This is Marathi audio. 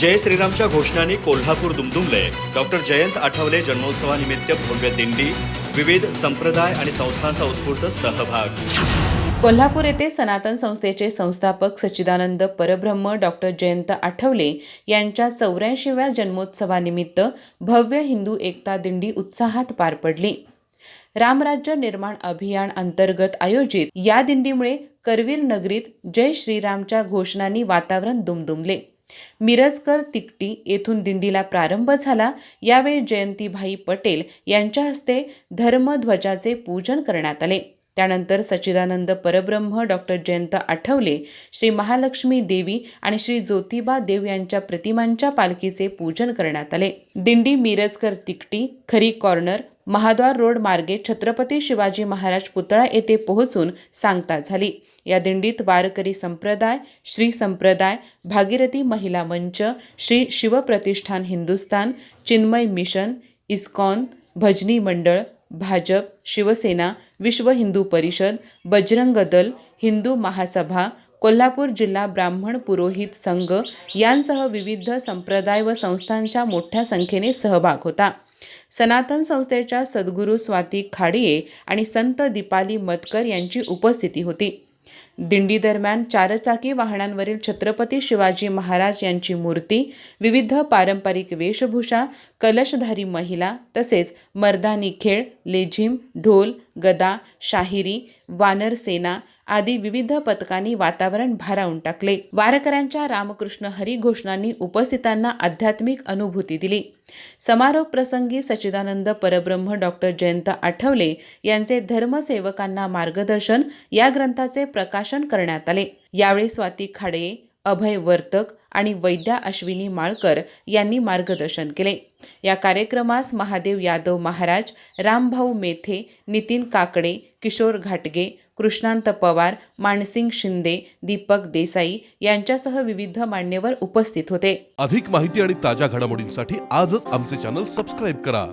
जय श्रीरामच्या घोषणांनी कोल्हापूर दुमदुमले. डॉक्टर जयंत आठवले जन्मोत्सवानिमित्त भव्य दिंडी, विविध संप्रदाय आणि संस्थांचा उत्स्फूर्त सहभाग. कोल्हापूर येथे सनातन संस्थेचे संस्थापक सच्चिदानंद परब्रह्म डॉक्टर जयंत आठवले यांच्या 84व्या जन्मोत्सवानिमित्त भव्य हिंदू एकता दिंडी उत्साहात पार पडली. रामराज्य निर्माण अभियान अंतर्गत आयोजित या दिंडीमुळे करवीर नगरीत जय श्रीरामच्या घोषणांनी वातावरण दुमदुमले. मिरजकर तिकटी येथून दिंडीला प्रारंभ झाला. यावेळी जयंतीभाई पटेल यांच्या हस्ते धर्मध्वजाचे पूजन करण्यात आले. त्यानंतर सच्चिदानंद परब्रह्म डॉक्टर जयंत आठवले, श्री महालक्ष्मी देवी आणि श्री ज्योतिबा देव यांच्या प्रतिमांच्या पालखीचे पूजन करण्यात आले. दिंडी मिरजकर तिकटी खरी कॉर्नर महाद्वार रोड मार्गे छत्रपती शिवाजी महाराज पुतळा येथे पोहोचून सांगता झाली. या दिंडीत वारकरी संप्रदाय, श्री संप्रदाय, भागीरथी महिला मंच, श्री शिवप्रतिष्ठान हिंदुस्थान, चिन्मय मिशन, इस्कॉन, भजनी मंडळ, भाजप, शिवसेना, विश्व हिंदू परिषद, बजरंग दल, हिंदू महासभा, कोल्हापूर जिल्हा ब्राह्मण पुरोहित संघ यांसह विविध संप्रदाय व संस्थांच्या मोठ्या संख्येने सहभाग होता. सनातन संस्थेच्या सद्गुरू स्वाती खाडिये आणि संत दीपाली मतकर यांची उपस्थिती होती. दिंडी दरम्यान चारचाकी वाहनांवरील छत्रपती शिवाजी महाराज यांची मूर्ती, विविध पारंपरिक वेशभूषा, कलशधारी महिला तसेच मर्दानी खेळ, लेझिम, ढोल, गदा, शाहिरी, वानर सेना आदी विविध पथकांनी वातावरण भारावून टाकले. वारकऱ्यांच्या रामकृष्ण हरी घोषणांनी उपस्थितांना आध्यात्मिक अनुभूती दिली. समारोप प्रसंगी सच्चिदानंद परब्रह्म डॉक्टर जयंत आठवले यांचे धर्मसेवकांना मार्गदर्शन या ग्रंथाचे प्रकाशन करण्यात आले. यावेळी स्वाती खाडे, अभय वर्तक आणि वैद्या अश्विनी माळकर यांनी मार्गदर्शन केले. या कार्यक्रमास महादेव यादव महाराज, रामभाऊ मेथे, नितीन काकडे, किशोर घाटगे, कृष्णांत पवार, मानसिंग शिंदे, दीपक देसाई यांच्यासह विविध मान्यवर उपस्थित होते. अधिक माहिती आणि ताज्या घडामोडींसाठी आजच आमचे चॅनल सबस्क्राईब करा.